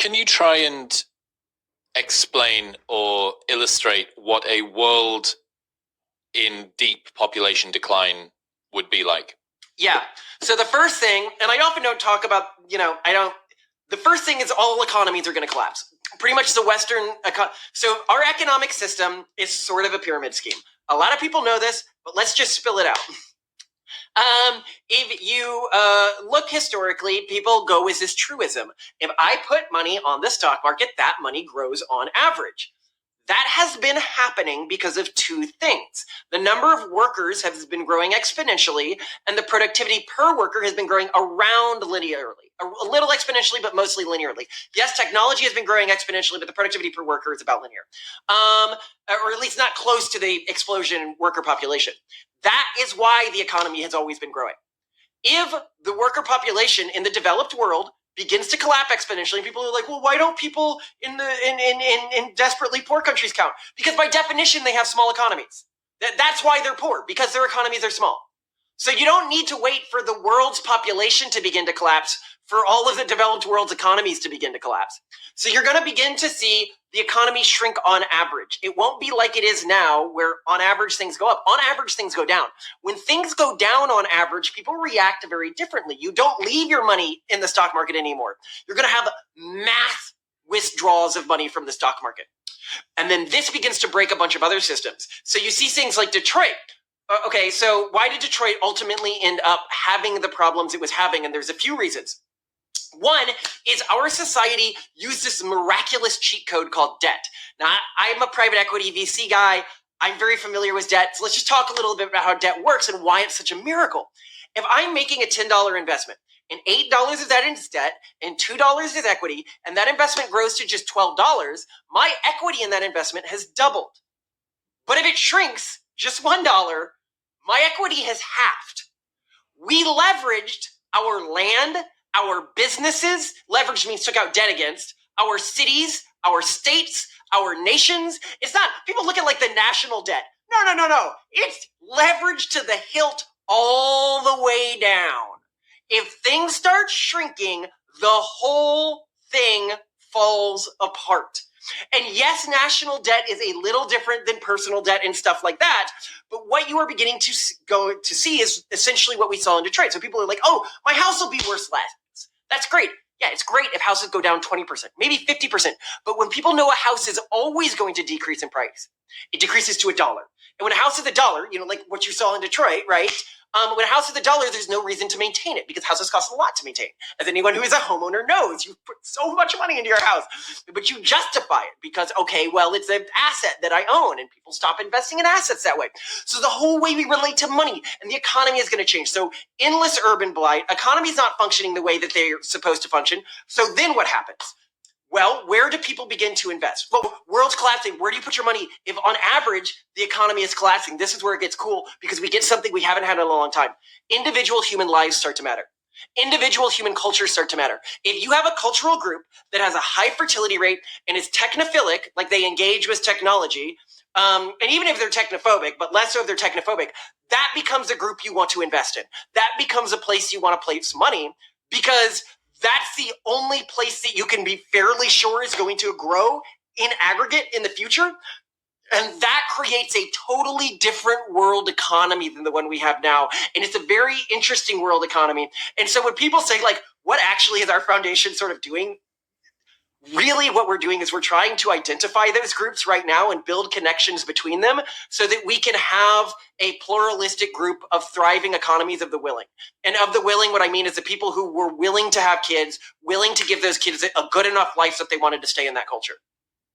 Can you try and explain or illustrate what a world in deep population decline would be like? Yeah. So the first thing, and I often don't talk about, the first thing is all economies are going to collapse. Pretty much the Western, so our economic system is sort of a pyramid scheme. A lot of people know this, but let's just spill it out. If you look historically, people go with this truism. If I put money on the stock market, that money grows on average. That has been happening because of two things. The number of workers has been growing exponentially, and the productivity per worker has been growing around linearly. A little exponentially, but mostly linearly. Yes, technology has been growing exponentially, but the productivity per worker is about linear. Or at least not close to the explosion in worker population. That is why the economy has always been growing. If the worker population in the developed world begins to collapse exponentially, and people are like, well, why don't people in desperately poor countries count? Because by definition, they have small economies. That's why they're poor, because their economies are small. So you don't need to wait for the world's population to begin to collapse for all of the developed world's economies to begin to collapse. So you're going to begin to see the economy shrink on average. It won't be like it is now, where on average things go up. On average, things go down. When things go down on average, people react very differently. You don't leave your money in the stock market anymore. You're going to have mass withdrawals of money from the stock market. And then this begins to break a bunch of other systems. So you see things like Detroit. Okay, so why did Detroit ultimately end up having the problems it was having? And there's a few reasons. One is our society used this miraculous cheat code called debt. Now, I'm a private equity VC guy. I'm very familiar with debt. So let's just talk a little bit about how debt works and why it's such a miracle. If I'm making a $10 investment and $8 of that is debt and $2 is equity, and that investment grows to just $12, my equity in that investment has doubled. But if it shrinks just $1, my equity has halved. We leveraged our land, our businesses, leveraged means took out debt against, our cities, our states, our nations. It's not, people look at like the national debt. No. It's leveraged to the hilt all the way down. If things start shrinking, the whole thing falls apart. And yes, national debt is a little different than personal debt and stuff like that. But what you are beginning to go to see is essentially what we saw in Detroit. So people are like, oh, my house will be worth less. That's great. Yeah, it's great if houses go down 20%, maybe 50%. But when people know a house is always going to decrease in price, it decreases to $1. And when a house is $1, like what you saw in Detroit, right? When a house is $1, there's no reason to maintain it because houses cost a lot to maintain. As anyone who is a homeowner knows, you put so much money into your house, but you justify it because, okay, well, it's an asset that I own and people stop investing in assets that way. So the whole way we relate to money and the economy is going to change. So endless urban blight, economy is not functioning the way that they're supposed to function. So then what happens? Well, where do people begin to invest? Well, world's collapsing. Where do you put your money? If on average, the economy is collapsing, this is where it gets cool because we get something we haven't had in a long time. Individual human lives start to matter. Individual human cultures start to matter. If you have a cultural group that has a high fertility rate and is technophilic, like they engage with technology, and even if they're technophobic, but less so if they're technophobic, that becomes a group you want to invest in. That becomes a place you want to place money because that's the only place that you can be fairly sure is going to grow in aggregate in the future. And that creates a totally different world economy than the one we have now. And it's a very interesting world economy. And so when people say, like, what actually is our foundation sort of doing? Really what we're doing is we're trying to identify those groups right now and build connections between them so that we can have a pluralistic group of thriving economies of the willing. And of the willing, what I mean is the people who were willing to have kids, willing to give those kids a good enough life so that they wanted to stay in that culture.